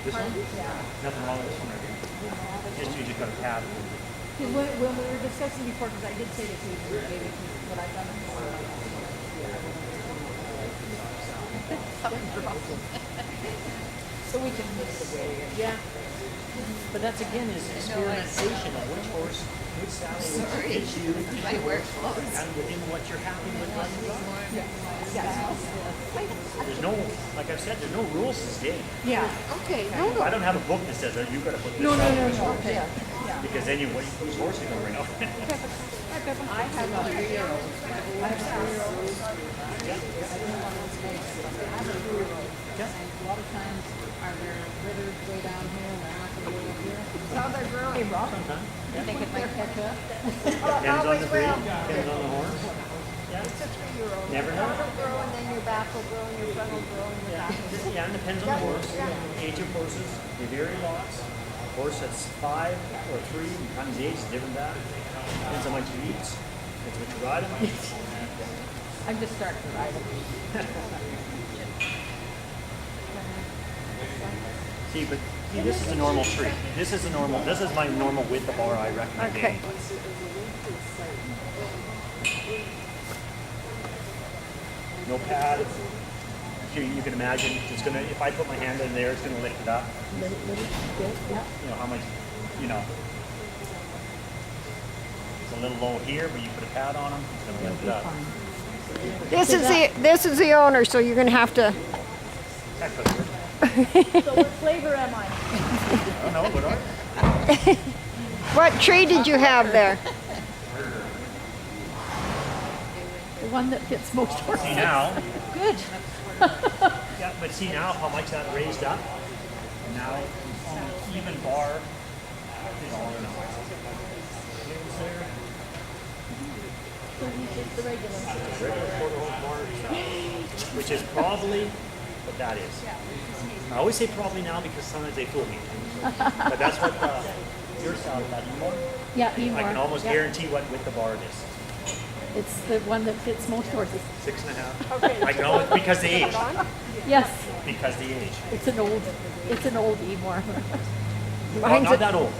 This one? Nothing wrong with this one right here. Just you just got a pad. When we were discussing before, because I did say to you, maybe what I've done before. So we can move the way. Yeah. But that's again is experimentation of which horse, which saddle fits you, I wear clothes. and within what you're happy with. There's no, like I've said, there's no rules to stay. Yeah. Okay, I don't have a book that says that you've got to put this No. on. Okay. Because then whose horse are you going to bring out? I have a 3-year-old. I have a 3-year-old. Yeah. I have a 3-year-old. And a lot of times are there ritters way down here and they're not going to way up here. How they're growing. Hey, Rob, Sometimes. I think it might catch up. Depends on the breed, depends on the horse. It's a 3-year-old. Never Your know. front will grow and then your back will grow and your front will grow and your back will grow. Yeah, it depends on the horse. Age of horses, they vary lots. Horse that's 5 or 3, sometimes the age is different than that. Depends how much he eats. Depends what you ride him. I'm just starting to ride them. See, this is a normal tree. This is my normal width of bar I recommend. Okay. No pad. Here you can imagine it's gonna. If I put my hand in there, it's gonna lift it up. Let it go. Yeah. You know how much. You know. It's a little low here, but you put a pad on them, it's gonna lift it up. This is the owner, so you're gonna have to. That's what we're- So what flavor am I? I don't know, what are? What tree did you have there? The one that fits most horses. See now. Good. Yeah, but see now how much that raised up? Now, even bar is all in all. So we did the regular. Regular quarter-horse bar, which is probably what that is. I always say probably now because sometimes they fool me. But that's what your saddle, that E-more. Yeah, I can Emor. almost Yeah. guarantee what width the bar it is. It's the one that fits most horses. 6.5. I can always, because the age. Yes, Because the age. it's an old Emor. Well, not that old.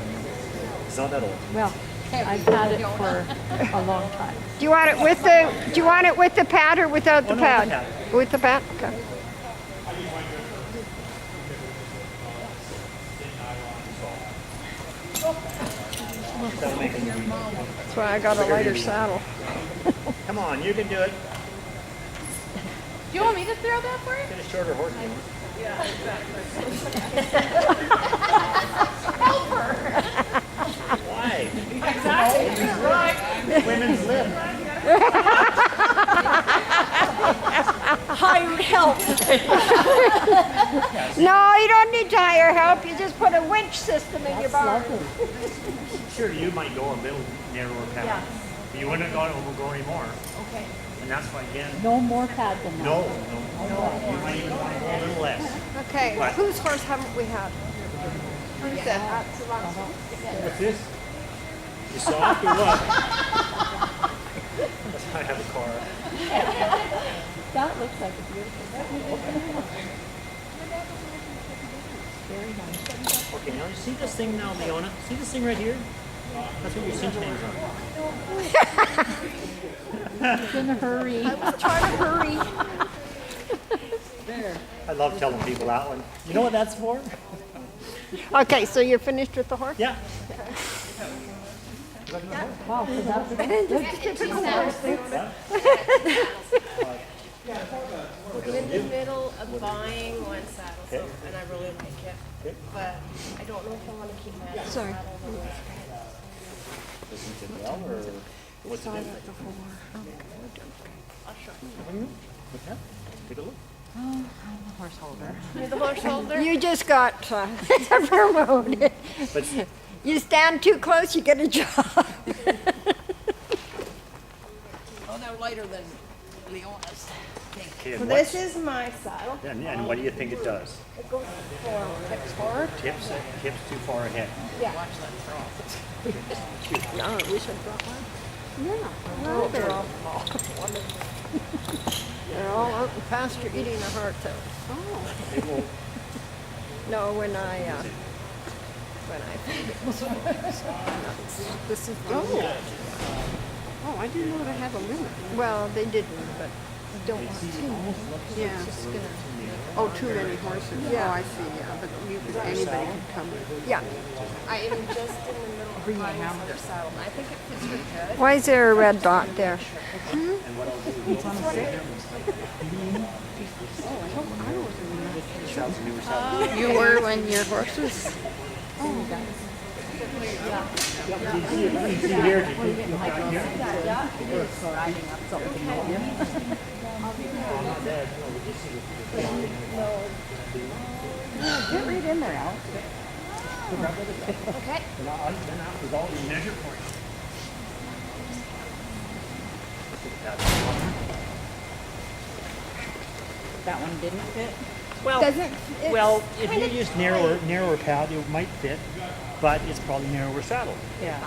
It's not that old. Well, I've had it for a long time. Do you want it with the pad or without the Oh, no, with pad? the pad. With the pad? Okay. That'll make it. That's why I got a lighter saddle. Come on, you can do it. Do you want me to throw that for you? Get a shorter horse. Why? Exactly. Right. Women's lip. Hired help. No, you don't need to hire help. You just put a winch system in your barn. Sure, you might go a little narrower path. Yeah. But you wouldn't have gone go anymore. Okay. And that's why again, No more pad than that. no. You might even want to go a little less. Okay, What? whose horse haven't we had? Who's that? That's the last one. What's this? You soft or what? That's why I have a car. That looks like a beautiful. Very nice. Okay, now you see this thing now, Leona? See this thing right here? That's what your cinch hangs on. It's in a hurry. Trying to hurry. There. I love telling people that one. You know what that's for? Okay, so you're finished with the horse? Yeah. Wow, so that's a I'm in the middle of buying one saddle, so, Okay. and I really like it. Okay. But I don't know if I want to keep my other Sorry. saddle. Listen to Mel or what's it in? What's that? Take a look. horse holder. You're the horse holder? You just got promoted. But You stand too close, you get a job. Oh, they're lighter than Leona's. okay, So and, this is my saddle. and what do you think it does? It goes forward. Tips forward. Tips too far ahead. Watch that throw. No, we should drop one. Yeah. They're all out in pasture eating a heart out. Oh. They will, No, when I this is Oh, I didn't know that I had a limit. well, they didn't, but you don't want to. Yeah. It's just gonna, Oh, too many horses. Yeah. Oh, I see, yeah. But anybody could come. yeah. I am just in the middle of buying another saddle. I think it fits her good. Why is there a red dot there? You were when your horses. Get right in there, Al. Okay. Then after all, we measure for you. That one didn't fit. Well, Doesn't it? well, if you use narrower pad, it might fit, but it's probably narrower saddle. Yeah.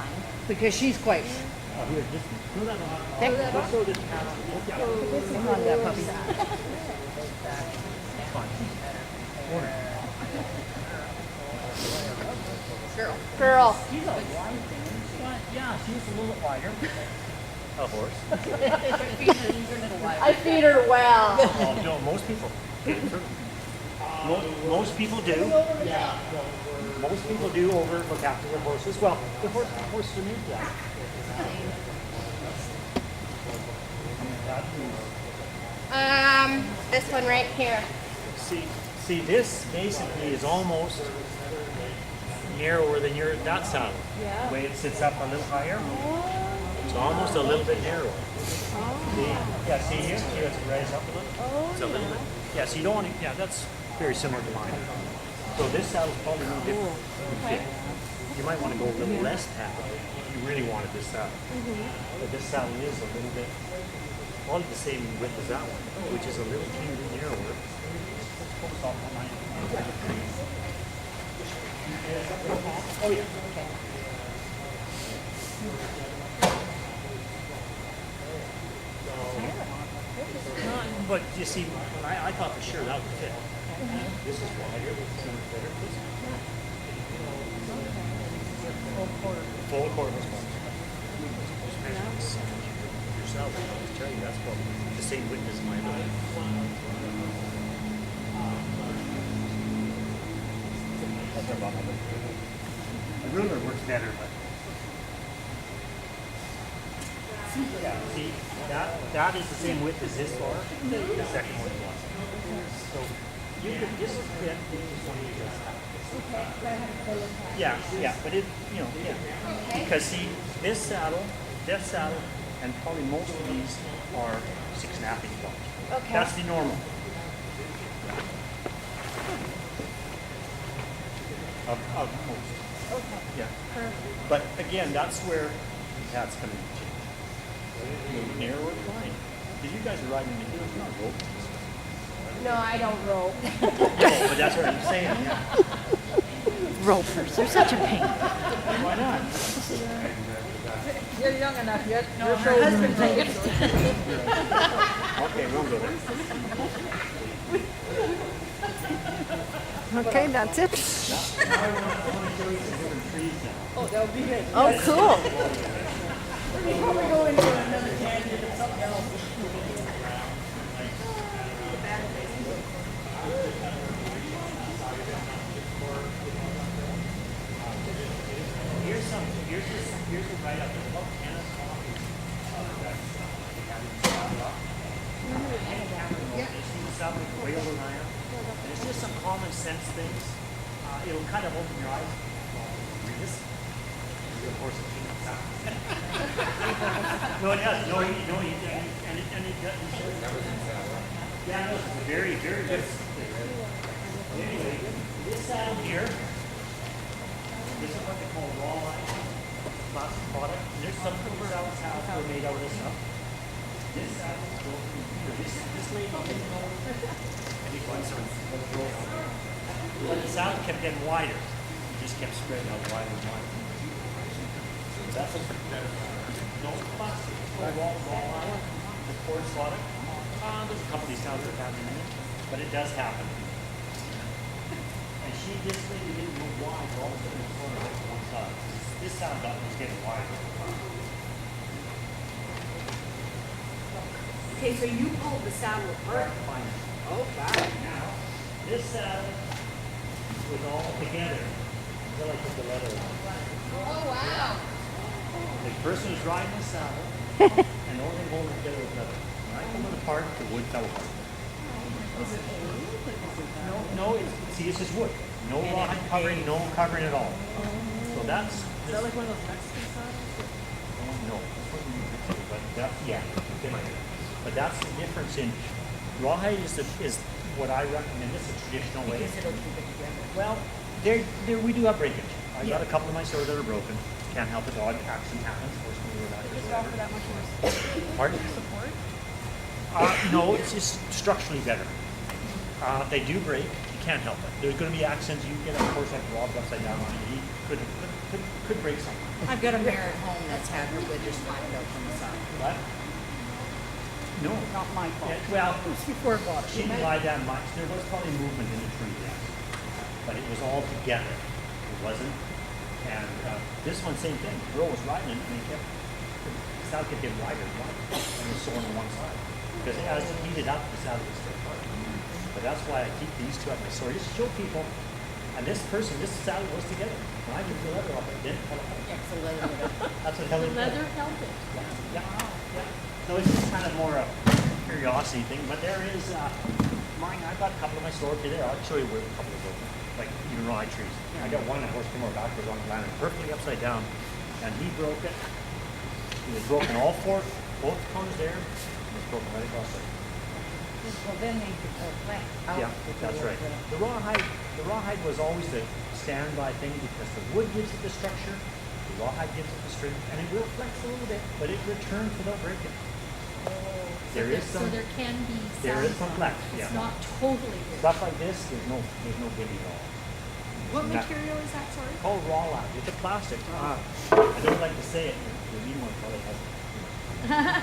Because she's quite. Oh, here, just pull that off. Thick. So this pad. Come on, that puppy. Girl. Yeah, she's a little bit wider. A horse. I feed her well. Oh, no, most people. Most people do. Most people do over look after their horses. Well, the horses are made for that. This one right here. See, this basically is almost narrower than that saddle. Yeah. The way it sits up a little higher. It's almost a little bit narrower. See? Yeah, see here? See it's raised up a little? It's a little bit. Yeah, so you don't want to, yeah, that's very similar to mine. So this saddle's probably a little different. Okay. You might want to go a little less pad if you really wanted this saddle. But this saddle is a little bit, probably the same width as that one, which is a little teeny bit narrower. Oh yeah. But you see, I thought for sure that would fit. This is wider, this is better. Full quarter horsepower. Yourself, I'll tell you, that's probably the same width as my other. The ruler works better, but. Yeah, see, that is the same width as this bar, the second one was. So you could, this would fit if you want to use this. Yeah, but it, yeah. Because see, this saddle, and probably most of these are 6.5 inch bars. Okay. That's the normal. Of most. Okay. Yeah. But again, that's where that's going to change. Narrower line. Because you guys are riding in the hills, not rope. No, I don't rope. No, but that's what I'm saying, yeah. Ropers, they're such a pain. Why not? You're young enough yet. No, her husband's taking. Okay, we'll go there. Okay, that's it. I want to show you some different trees now. Oh, that would be good. Oh, cool. Before we go into another tangent of something else. Here's the right up there. About 10 o'clock is way over an hour. And it's just some common sense things. It'll kind of open your eyes. Read this. Of course, it no, it does. No, and it does. Yeah, no, it's a very, very good. Anyway, this saddle here, this is what they call raw line plastic product. And there's some saddles that are made out of this stuff. This saddle is built from here. This lady didn't know. And he finds some but the saddle kept getting wider. It just kept spreading out wider and wider. That's a no plastic. Raw line. The cord product. There's a couple of these saddles that have in it, but it does happen. And she this way, we didn't go wide, but all of a sudden it's going to one side. This saddle button was getting wider. Okay, so you pulled the saddle apart. Fine. Oh, wow. Now, this saddle was all together until I took the leather off. Oh, wow. The person was riding the saddle, and the only thing holding it together was leather. When I pulled it apart, the wood fell apart. No, it's, see, it's just wood. No rawhide covering, no covering at all. So that's. Is that like one of those Mexican saddles? No. But that, yeah. But that's the difference in rawhide is what I recommend. This is a traditional way. Because it'll keep it together. Well, there we do have breakage. I got a couple of my stores that are broken. Can't help it. Dog accident happens. Fortunately, we're not. Just offer that much more Pardon? support? No, it's just structurally better. They do break. You can't help it. There's going to be accidents. You get a horse like Rob upside down on it. He could break something. I've got a mare at home that's had her withers slimed out from the side. What? No. Not my fault. Yeah, well, It was before I bought it. she didn't lie that much. There was probably movement in the tree, yes. But it was all together. It wasn't. And this one, same thing. The girl was riding it, and it kept, the saddle kept getting wider and wider. And it was sore on one side. Because as it heated up, the saddle would stay apart. But that's why I keep these two at my store. Just to show people. And this saddle was together. When I took the leather off, it didn't fall apart. Yeah, 'cause the leather would have. That's what held it Leather together. held it. Yeah. So it's just kind of more a curiosity thing, but there is mine. I've got a couple of my store today. I'll show you where a couple of them, like even rawhide trees. I got one that horse came over backwards on the land, perfectly upside down, and he broke it. He was broken all four, both corners there. It was broken right across there. Well, then they could plant out. Yeah, that's right. The rawhide was always the standby thing because the wood gives it the structure, the rawhide gives it the strength, and it will flex a little bit, but it returns without breaking. There is So some. there can be There is some flex, It's yeah. not totally there. Stuff like this, there's no bending at all. What Not- material is that, sorry? Called rawhide. It's a plastic. I don't like to say it. The mean one probably has.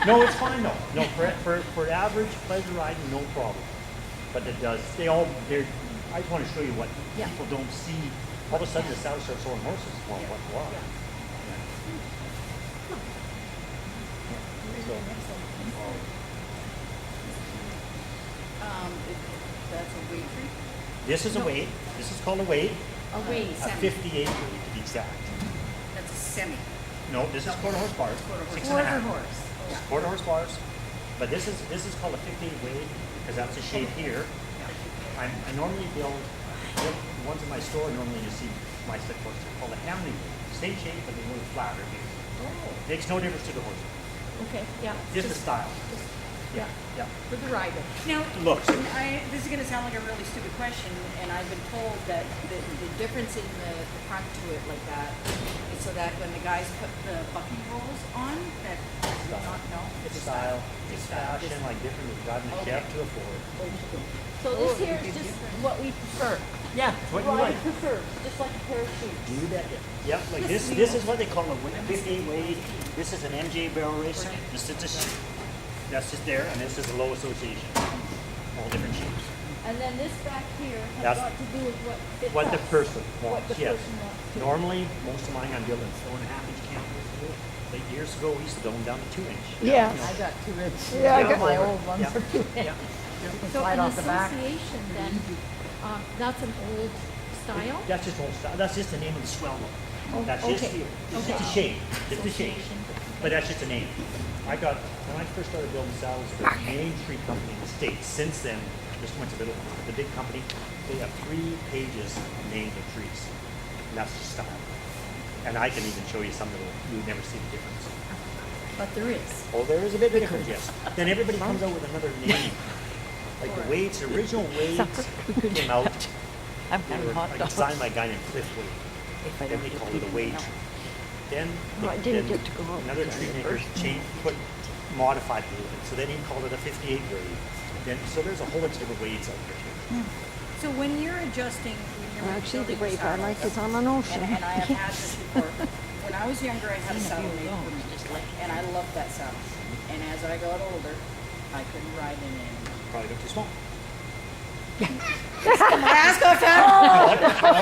No, it's fine though. No, for average pleasure riding, no problem. But it does. They're. I just want to show you what Yeah. people don't see. All of a sudden, the saddle starts throwing horses. Well, what? Wow. Yeah. So, That's a weight tree? this is a weight. This is called a weight. A weight, A semi. 58 weight to be exact. That's a semi. No, this is quarter horse bars. Six and a Quarter half. horse. It's quarter horse bars, but this is called a 58 weight because that's the shape here. I normally build the ones in my store. Normally you see my stick horse. They're called a Hamley weight. Same shape, but they're a little flatter. Makes no difference to the horse. Okay, yeah. Just the style. Yeah, Yeah. for the rider. Now, Looks. this is gonna sound like a really stupid question, and I've been told that the difference in the front to it like that is so that when the guys put the bucking rolls on, that you not know. It's style. It's style. fashion, like different. We've gotten a Okay. Jeff to a Ford. So this here is just what we prefer. Yeah, it's what you like. prefer, just like a pair of shoes. Do that. Yep, like this. This is what they call a 58 weight. This is an MJ barrel racer. This is just. That's just there, and this is a low association. All different shapes. And then this back here That's- has got to do with what fits What the us. person What wants, the yes. person wants to. Normally, most of mine I'm building 4.5-inch campers. Like years ago, we used to build them down to 2-inch. Yeah. I got 2 inch. Yeah, I got- My old ones Yeah. are 2 inch. Yeah. So slide an off the back. association then, that's an old style? That's just old style. That's just the name of the swell one. Oh, That's just okay. it's just a shape. Just a shape. Association. But that's just a name. When I first started building saddles for the main tree company in the States, since then, just went to the big company, they have 3 pages of names of trees. And that's just style. And I can even show you some that you would never see the difference. But there is. Oh, there is a bit of difference, yes. Then everybody comes out with another name. Like the weights, the original weights came out. I'm They having were hot like dogs. designed by a guy named Cliff Wade. If I Then don't they get called it a people weight to tree. know. Then, No, I didn't get to go out another there tree maker first. modified it a little bit. So then he called it a 58 weight. Then, so there's a whole bunch of different weights out there. So when you're adjusting, when you're Actually, the building wave I like is on an ocean. and I have had this before. When I was younger, I had a saddle made for me, and I loved that saddle. And as I got older, I couldn't ride in it anymore. Probably got too small. Mask off,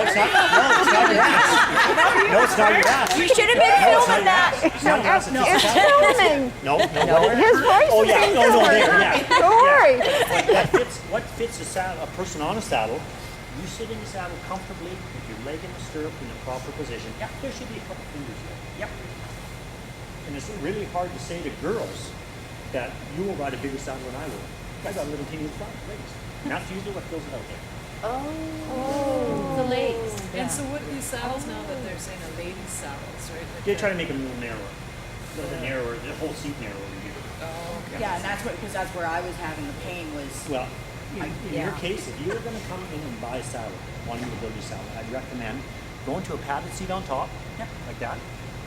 it's not your ass. No, it's not your ass. You should have been filming that. It's not your ass, it's It's the saddle. filming. No, what His voice Oh, is yeah, being no, filmed. there, yeah. Don't worry. What fits a saddle, a person on a saddle, you sit in the saddle comfortably with your leg in the stirrup in the proper position. There should be a couple fingers there. And it's really hard to say to girls that you will ride a bigger saddle than I will. I got a little teeny legs. And that's usually what fills it out there. The legs. And so what are these saddles now that they're saying are ladies' saddles, right? Like They try to make them a little narrower. A little bit narrower, the whole seat narrower. Yeah, and that's what, because that's where I was having the pain was, Well, in your Yeah. case, if you were going to come in and buy a saddle, wanting to build your saddle, I'd recommend going to a padded seat on top, like that.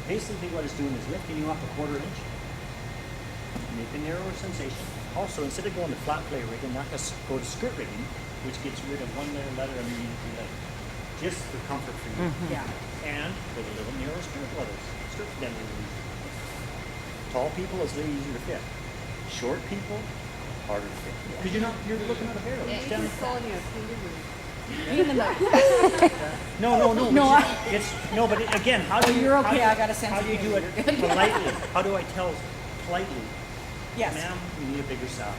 Basically, what it's doing is lifting you up a quarter inch, make a narrower sensation. Also, instead of going to flat play rigging, not just go to skirt rigging, which gets rid of one layer leather underneath your leg, just for comfort for you. yeah. And with a little narrower skirt leathers, skirt denims. Tall people is a little easier to fit. Short people, harder to fit. Because you're looking at a barrel. You're standing flat. No. No, But again, how do you? you're okay, How, I got a sense How of do you do humor. it politely? How do I tell politely, Yes. ma'am, you need a bigger saddle?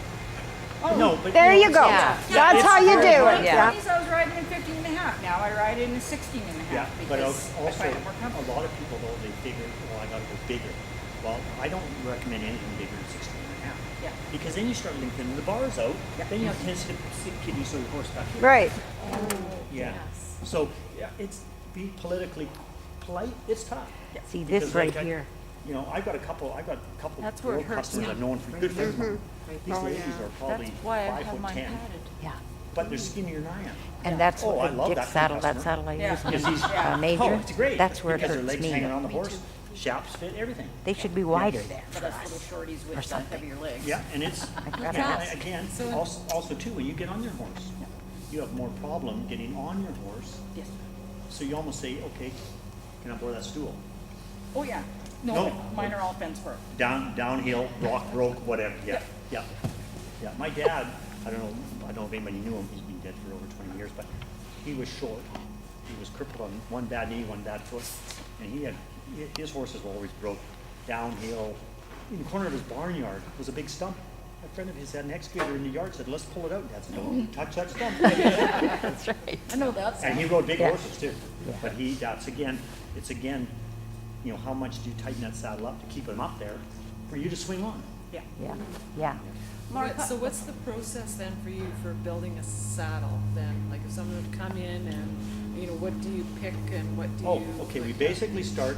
Oh, No, but There you go. Yeah. That's it's how you very do hard. it. Yeah. Yeah. I was riding in 15 and a half. Now I ride in 16 and a Yeah, half but because I also find it more a comfortable. lot of people though they figure, well, I got to go bigger. Well, I don't recommend anything bigger than 16 and a half. Yeah. Because then you start lengthening the bars out. Then you have a tendency to sit kidney sort of horseback here. Right. Yeah. So it's be politically polite. It's tough. See this Because, right like, here. You know, I've got a couple That's where girl it hurts, customers yeah. I've known for good friends. of mine. These ladies are probably That's why I 5'10", have mine padded. Yeah. but they're skinnier than I am. And that's Oh, I what love Dick's that kind of saddle, that customer. saddle I Yeah. use Because on he's Major. oh, it's great. That's where it because their hurts legs me. hanging on the horse, shaps fit everything. They should be wider there. For us little shorties with heavier legs. Yeah, and it's gotta ask. again also too when you get on your horse, you have more problem getting on your horse. Yes. So you almost say, okay, can I borrow that stool? Oh, yeah. No, No. mine are all fence work. Downhill, rock broke, whatever. Yeah. My dad, I don't know if anybody knew him. He's been dead for over 20 years, but he was short. He was crippled on one bad knee, one bad foot, and his horses were always broke. Downhill, in the corner of his barnyard was a big stump. A friend of his had an excavator in the yard. Said, "Let's pull it out." Dad said, "Don't touch that stump." That's right. I know that. And he rode big Yeah. horses too. But it's again, you know, how much do you tighten that saddle up to keep him up there for you to swing on? Yeah. Yeah, yeah. So what's the process then for you for building a saddle then? Like if someone would come in and, you know, what do you pick and what do you? Oh, okay, we basically start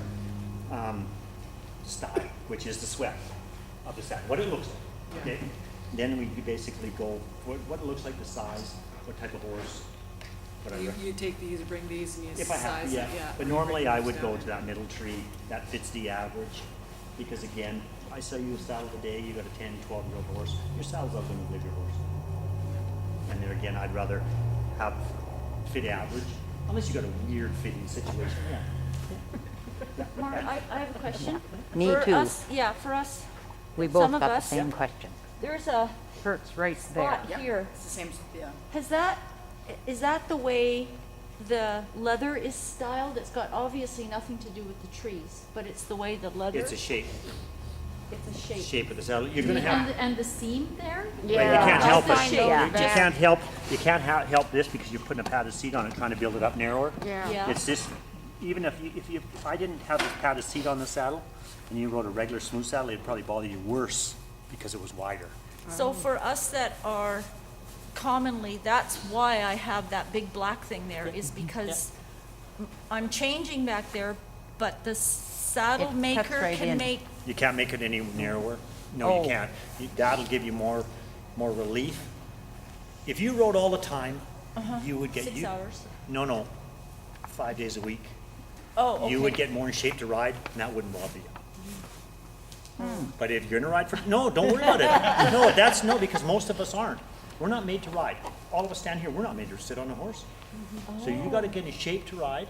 style, which is the sweat of the saddle, what it looks like. Okay? Then we basically go what it looks like, the size, what type of horse, whatever. You take these, bring these and you If I have size to, it, yeah. yeah. But normally I would go to that middle tree, that fits the average. Because again, I sell you a saddle today, you got a 10, 12-year-old horse, your saddle's not gonna live your horse. And there again, I'd rather have fit average, unless you got a weird fitting situation, yeah. Mark, I have a question. Me For too. us, yeah, for us, We some both of got the us- same question. there's a Hurts right there. spot here. It's the same, yeah. Is that the way the leather is styled? It's got obviously nothing to do with the trees, but it's the way the leather. It's a shape It's a shape. shape of the saddle. You're gonna have, And the seam there? well, you can't help it. That's fine. You can't help this because you're putting a padded seat on it, trying to build it up narrower. Yeah. It's just, even if I didn't have this padded seat on the saddle, and you rode a regular smooth saddle, it'd probably bother you worse because it was wider. So for us that are commonly, that's why I have that big black thing there, is because I'm changing back there, but the saddle It cuts maker right can in. make, You can't make it any narrower. No, Oh. you can't. That'll give you more relief. If you rode all the time, you would get 6 hours. No, 5 days a week. Oh, okay. You would get more in shape to ride, and that wouldn't bother you. But if you're gonna ride no, don't worry about it. No, because most of us aren't. We're not made to ride. All of us stand here, we're not made to sit on a horse. So you gotta get in shape to ride.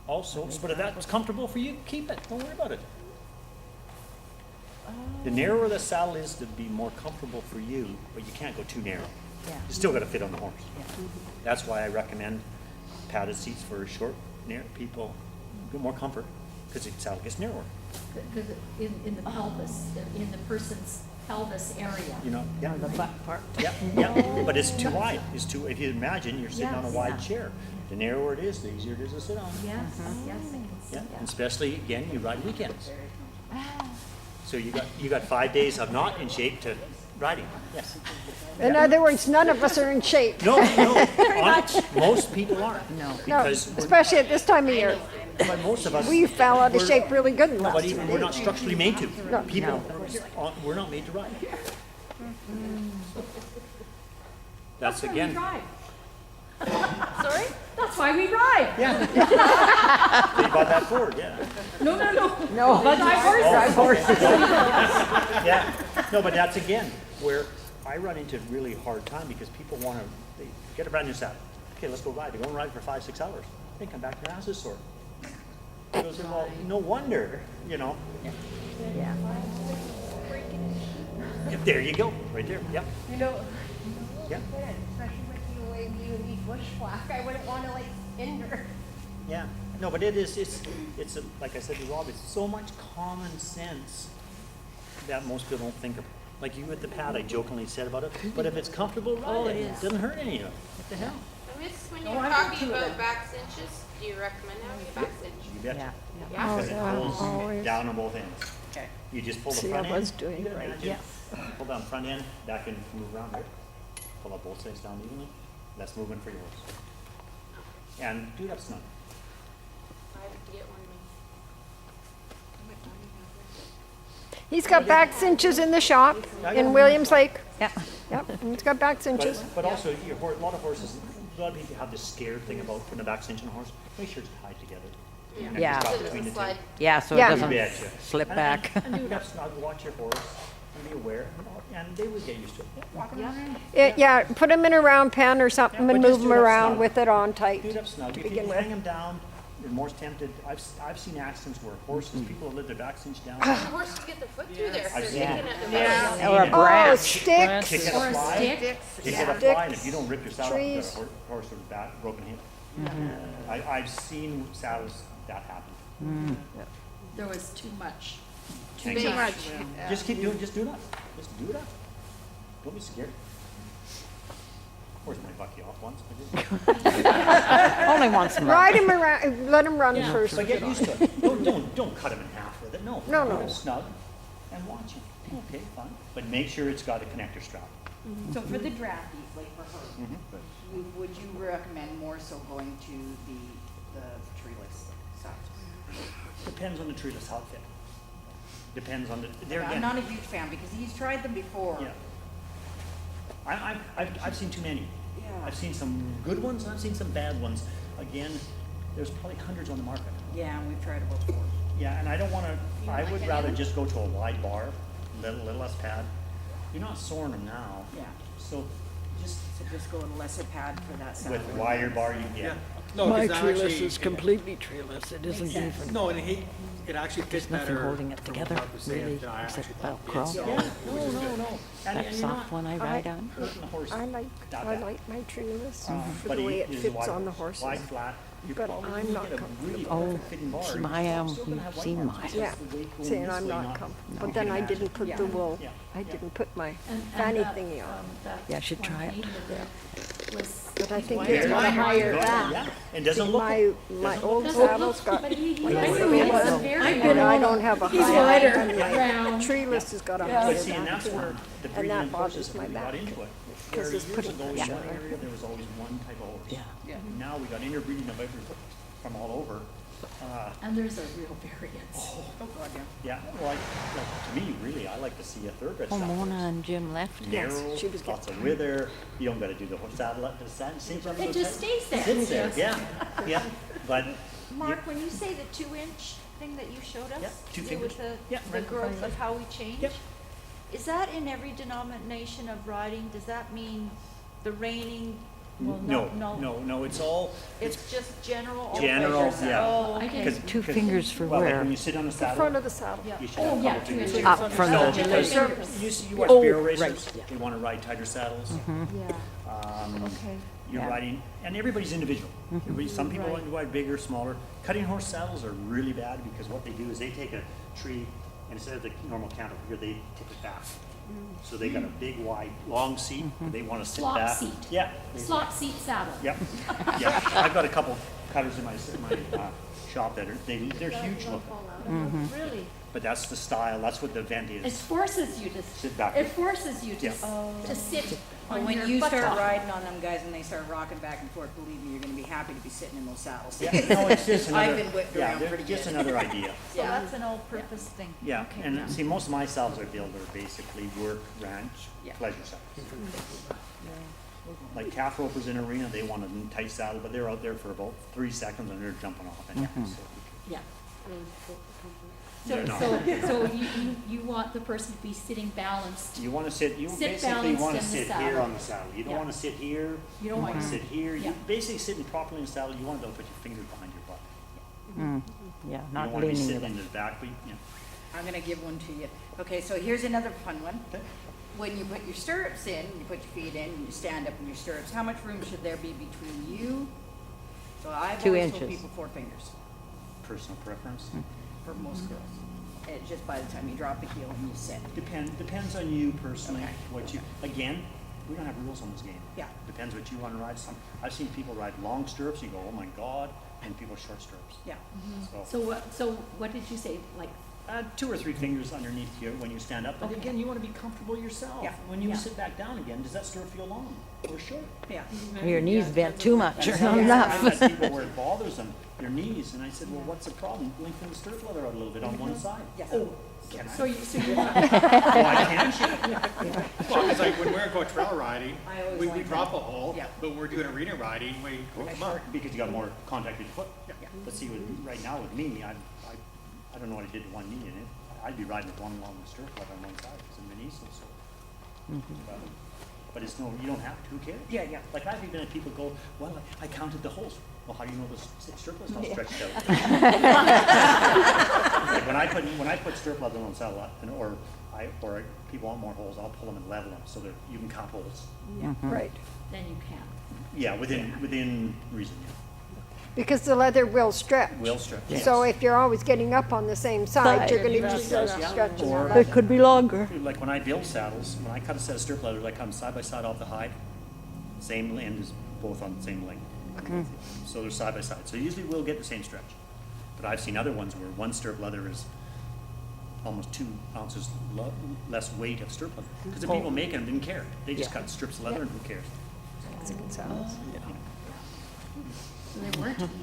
Also, but if that's comfortable for you, keep it. Don't worry about it. The narrower the saddle is, to be more comfortable for you, but you can't go too narrow. Yeah. You still gotta fit on the horse. That's why I recommend padded seats for short, narrow people, get more comfort, because the saddle gets narrower, Because in the pelvis, in the person's pelvis area. you know? Yeah. The butt part. Yeah, yeah, but it's too wide. It's too, if you imagine, you're sitting on a Yes. wide chair. The narrower it is, the easier it is to sit on. Yes, yes, I can see Yeah, that. and especially, again, you ride weekends. So you got 5 days of not in shape to riding, yes. In other words, none of us are in shape. No, most people aren't. No. No, Because, especially at this time of year. but most of us. We fell out of we're- shape really good in the But last even, 2 we're not days. structurally made to. No. People, we're not made to ride. That's again, Sorry? That's why we ride. so you bought that Ford, yeah. No. No. Drive horses. Yeah, no, but that's again, where I run into really hard time because people wanna, they get a brand new saddle. Okay, let's go ride. They go and ride for 5-6 hours. They come back, their ass is sore. Goes, well, no wonder, you know. Yeah. Yep, there you go, right there, yep, You know, yep, especially with the way you and me bushwhack, I wouldn't want to like hinder. yeah. No, but it's like I said to Rob, it's so much common sense that most people don't think of. Like you at the pad, I jokingly said about it, but if it's comfortable, ride it. It doesn't hurt any of it. What the hell? Miss, when you're talking about back cinches, do you recommend having a back cinch? You betcha. Yeah. Because it pulls always. down on both ends. Okay. You just pull the See, I front end. was doing you can right. imagine, pull down front end, that can move around here. Pull up both sides down evenly. Less movement for your horse. And do it up snug. I have to get one. He's got back cinches in the shop in Williams Lake. Yeah. Yep, he's got back cinches. But also, a lot of horses, a lot of people have this scared thing about putting a back cinch on a horse. Make sure it's tied together. And Yeah. stop So it between doesn't the two. slide. Yeah, so Yeah. it You doesn't betcha. slip And- back. And do it up snug, watch your horse, and be aware, and they will get used to it. Yeah, put him in a round pen or something Yeah, and but move just him do it up around snug. with it on tight. Do it up snug. If you begin can with. hang them down, you're more tempted. I've seen accidents where horses, people have let their back cinch down. The horses get their foot through there. I've They're seen kicking it. at the Yeah. back. Or a Seen it. Oh, branch. sticks. Kick at a fly. stick. Kick at a Yeah. fly, and if you don't rip your saddle, Trees. the horse with a back broken hip. I've seen saddles that happen. There was too much. Too much. Just keep doing. Just do it up. Just do it up. Don't be scared. Horse might buck you off once, but Only once in a while. Ride him around, let him run first. but get used to it. Don't cut him in half with it. No. No, Put no. him snug and watch him. Okay, fine. But make sure it's got a connector strap. So for the drafties, like for her, would you recommend more so going to the treeless stuff? Depends on the treeless outfit. Depends on the. There I'm again. not a huge fan because he's tried them before. Yeah. I've seen too many. Yeah. I've seen some good ones, and I've seen some bad ones. Again, there's probably hundreds on the market. Yeah, and we've tried it before. Yeah, and I don't wanna, don't I like would any rather of them? just go to a wide bar, little less pad. You're not soring them now. Yeah. So just So just go in lesser pad for that saddle. with wider bar you Yeah. get. No, My because treeless actually, is completely treeless. It isn't even. no, and it actually fits nothing better. holding it from together, what was saying, really, than I except actually thought. Velcro. So, Yeah, which is good. no. That And you're soft not one I ride on. hurting the horse. I like that bad. my treeless for But the way he it is fits wide- on the horses. Wide, flat. You But probably I'm can not get a comfortable. really Oh, perfect fitting bar. see, You're my, still gonna have you've white seen bars. mine. It's Yeah, just the weight going saying this I'm way, not comfortable. you But can then I imagine. didn't put the wool. Yeah, I yeah. didn't put my And fanny that, thingy on. that Yeah, I should try it. one that was- But I think Very it's got a higher Good, back. yeah. It doesn't See, look. my old saddle's got, But he and very I don't have a high back. And my round. treeless has got a higher But see, and back. that's where the breeding that and bothers horses my really got back, into it. 'cause Where it's years putting ago in pressure one on it. area, there was always one type of horse. Yeah. Now we got interbreeding of every, from all over. And there's a real variance. Yeah, well, to me, really, I like to see a thoroughbred Oh, saddle. Mona and Jim left. Narrow, she was lots of wither, you don't gotta do the horse saddle up, the saddle, cinch up. It just stays there. Sits there, yeah, yeah, but, Mark, when you say the 2-inch thing that you showed us, Yeah, 2 to do with fingers. the, Yeah, the right in front growth of of how we change? Yep. Is that in every denomination of riding? Does that mean the reining? Well, no, it's all, It's just general? all general, measures? yeah. Oh, okay. 'Cause- 2 'cause- fingers for well, like where? when you sit on the The front saddle, of the saddle. you should Oh, have a yeah, couple 2 fingers. inches. Up from No, the, because you watch Oh, barrel right, racers, yeah. they wanna ride tighter saddles. Yeah, Um, okay. you're Yeah. riding, and everybody's individual. Some people ride bigger, smaller. Cutting horse saddles are really bad because what they do is they take a tree and instead of the normal cantle here, they tip it back. So they got a big, wide, long seat. They want to sit Slop back. seat. Yeah. Slot seat saddle. Yep. Yeah. I've got a couple cutters in my shop that they're huge looking. Really? But that's the style. That's what the event It is. forces you to Sit back. It forces you to Yeah. to sit But on when your you butt start top. riding on them guys and they start rocking back and forth, believe me, you're gonna be happy to be sitting in those saddles. Yeah. No, it's just another. I've been whipped yeah, around they're pretty just good. another idea. So that's an all-purpose thing. Yeah, and see, most of my saddles are built are basically work, ranch, Yeah. pleasure saddles. Like calf ropers in arena, they want a tight saddle, but they're out there for about 3 seconds and they're jumping off. And Yeah. They're not. So you want the person to be sitting balanced. You want to sit. You Sit basically balanced want to in the sit here saddle. on the saddle. You don't Yeah. want to sit here. You don't want want to sit here. Yeah. You basically sitting properly in the saddle. You want to be able to put your fingers behind your butt. Yeah, You not don't want to be leaning sitting it. in the back. But, you know. I'm gonna give one to you. Okay, so here's another fun one. Okay. When you put your stirrups in, you put your feet in, and you stand up in your stirrups, how much room should there be between you? So I've 2 always told inches. people 4 fingers Personal preference. for most girls. It's just by the time you drop the heel and you sit. Depends on you personally. Okay. What you again. We don't have rules on this game. Yeah. Depends what you want to ride. I've seen people ride long stirrups. You go, oh my god, and people short stirrups. Yeah. So what did you say? Like 2 or 3 fingers underneath you when you stand up. But again, you want to be comfortable yourself. Yeah. When you Yeah. sit back down again, does that stirrup feel long or short? Yeah. Your knees bent too much or And not I've enough. had people where it bothers them, their knees, and I said, well, what's the problem? Lengthen the stirrup leather out a little bit on one side. Yes. Oh, can I? so you want Oh, I can. Well, it's like when we're going trail riding, I always we like drop that. a hole, Yeah. but when we're doing arena riding, we come up. Because you got more contact with your foot. Yeah. But see, right now with me, I don't know what I did to one knee in it. I'd be riding with one long stirrup leather on one side because my knee's so sore. But it's no, you don't have to. Who cares? Yeah, yeah. Like I've even had people go, well, I counted the holes. Well, how do you know the stirrup leather's not stretched out? Like when I put stirrup leather on the saddle, or people want more holes, I'll pull them and level them so that you can count holes. Right. then you can. Yeah, within reason. Yeah. Because the leather will stretch. Will stretch. yes. So if you're always getting up on the same side, you're gonna be Yeah. stretching Or- the It leather. could be longer. Like when I build saddles, when I cut a set of stirrup leathers, I cut them side by side off the hide. Same end is both on the same length. So they're side by side. So usually we'll get the same stretch. But I've seen other ones where one stirrup leather is almost 2 ounces less weight of stirrup leather. Because the people making them didn't care. They just cut strips of leather and who cares? So they weren't even.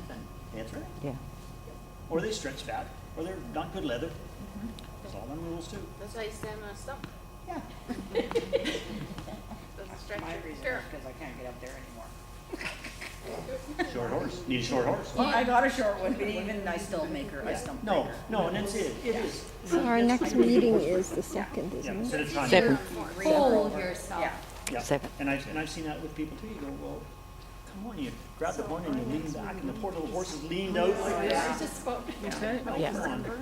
That's right. Yeah. Or they stretch fat, or they're not good leather. There's all them rules too. That's why you stand on a stump. Yeah. Doesn't stretch My your reason stirrup. is because I can't get up there anymore. Short horse. Need a short horse. Well, I got a short one, but even I still make her, I stump No, her. no, and that's it. It is. So our next meeting is the 2nd, Yeah, isn't it? instead of trying to. Seven. Hold yourself. Yeah. Yeah. 7. And I've seen that with people too. You go, well, come on, you grab the horn and you lean back, and the poor little horse is leaned out like this. I just spoke. Yeah. Come on, you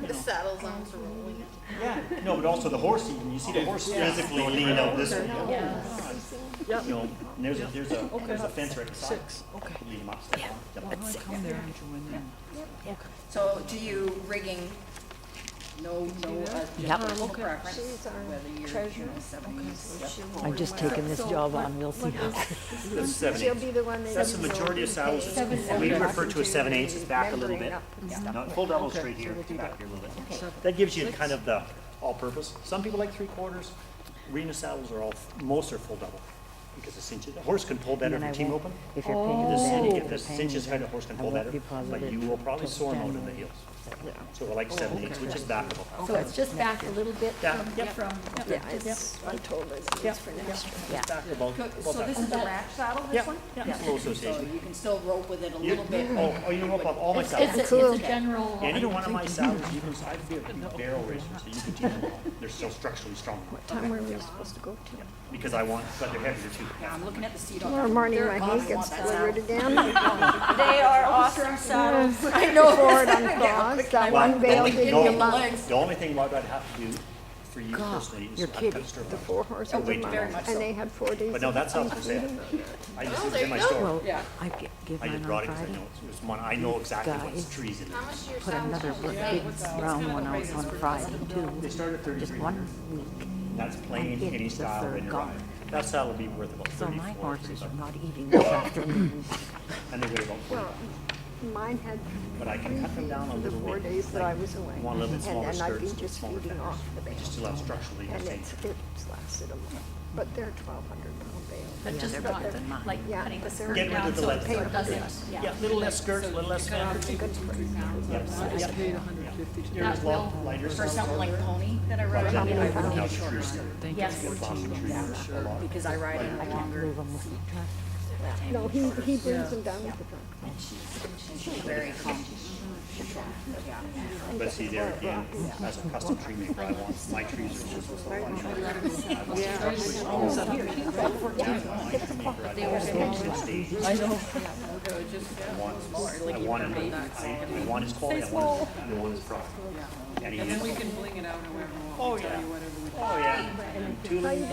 The know. saddle's almost rolling. Yeah, no, but also the horse, even, you see the horse physically leaned out this way. You know, and there's a fence right beside. Okay. Lead him up, step on, jump on. So to you, rigging, no, Yep. personal preference, She's our whether you're, treasurer. 70s. I've just taken this job on, we'll see how. That's 7/8. She'll be the one That's the majority of saddles. We refer to as 7/8, it's back a little bit. Remembering Not full double straight here, back here a little bit. That gives you kind of the all-purpose. Some people like 3/4. Arena saddles are most are full double because the cinches. A horse can pull better And if I you team won't- open. If you're paying the If then, the if you're paying cinches the head, then, a horse can I pull won't better, deposit but it you will probably till sore mode in standing the there. heels. So we're like 7/8, which is backable. So it's just back a little bit Yeah. from, Yep. from. Yeah, it's, I told her that it's for next year. Yeah. Backable. So this is a ranch saddle, this Yeah, one? yeah, it's a little So association. you can still rope with it a You- little bit. Oh, you rope up all my It's saddles. it's a general. Any one of my saddles, even so, I'd be a barrel racer, so you could team them all. They're so structurally strong. What time were we supposed to go to? Because I want, but they're heavier too. Yeah, I'm looking at the seat on. Tomorrow morning, They're my awesome. knee gets That saddle. delivered again. They are awesome saddles. I know. Ford on claws, that Well, one bale Only did give me a me month. legs. The only thing what I'd have to do for you God, personally, you're I've kidding. touched her The on. 4 horses way a too month, much and they had 4 days. But no, of that's not for feeding sale. on that. I just, it was in my store. Well, Yeah. I give I mine just brought on it because I Friday. know it's one, I know exactly what's the trees in it. How much do your Put saddles another usually big pay? brown one out on Friday They too. start at Just 33. one week. That's plain, And any it's style, third and gone. that saddle will be worth about So 34. my horses are not eating this afternoon. And they weigh about 40. Well, mine had But I can cut them down a the little 4 bit. days that like, I was away. want a little bit smaller And then I've skirts, been just smaller feeding fenders. off the bale. Just to allow structurally the And same. it's lasted a month, but they're 1,200-pound bales. But Yeah, just they're not better than mine. like Yeah, cutting the but they're skirt Get rid down of the so leather. it doesn't, Yeah, little less skirts, little less fenders. Yep. Yours That will, lighter for stuff. something like pony that I ride, Then I they would would need a have shorter true skirt. Thank Yes, you. because I ride in a longer, Move them with the truck. No, he brings them down with the truck. she's very calm. Yeah. But see, there again, as a custom tree maker, I want my trees are just so much. I want They were small. I know. I want his quality, I want his product. And he And then we is, can bling it out however we oh want, tell yeah, you whatever we want. oh yeah. And tooling.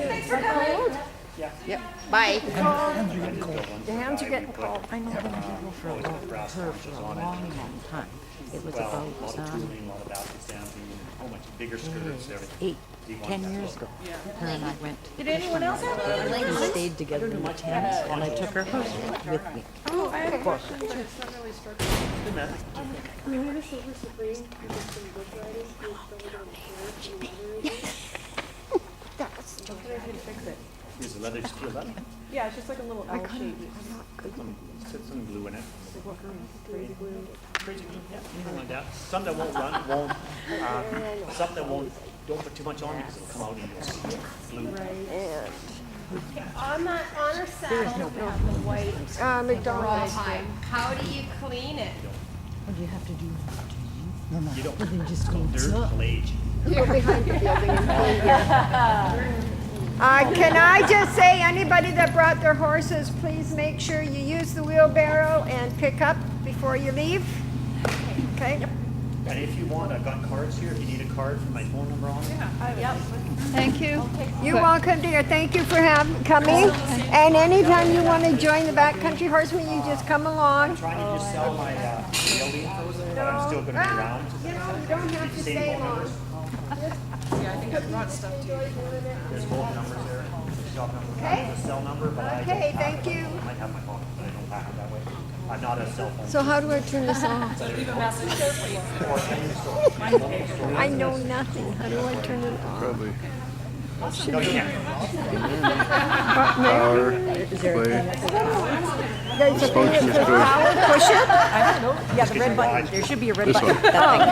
Yep, bye. I just built one. The hands are We getting put, cold. I know been people for always about put brass her bunches for a on it. long, long time. It was Well, a lot about of tooling, a lot of baskets stamping, a whole bunch of bigger skirts, everything. 10 years ago. Her and I went. Did anyone else have any? We stayed together in the tent, and I took her horse with me. Oh, I have a For her. question, it's not really structured. Is the leather just peeled up? Yeah, it's just like a little L shape. Put some glue in it. Crazy glue, yeah, anything like that. Some that won't run, won't, some that won't, don't put too much on because it'll come out and you'll see glue. On that, on our saddle, we have the white McDonald's. rawhide. How do you clean it? What do you have to do? You don't, They just it's called need dirt to. glade. Go behind the building and clean here. Can I just say, anybody that brought their horses, please make sure you use the wheelbarrow and pick up before you leave. Okay? And if you want, I've got cards here, if you need a card for my phone number on it. Thank you. You're welcome, dear. Thank you for coming. And anytime you want to join the Backcountry Horsemen, you just come along. I'm trying to just sell my building, but I'm still gonna be around. You know, you don't have to Same stay phone long. numbers. Yeah, I think I brought stuff to you. There's both numbers there, the shop number, Okay. the cell number, but I don't Okay, have thank it. you. I might have my phone, but I don't have it that way. I'm not a cell phone. So how do I turn this off? I know nothing. How do I turn it off? Probably No, you can't. power, play. There's a thing that Function is says good. power, push it. I don't know. Yeah, the red button. There should be a red This button. one. That thing.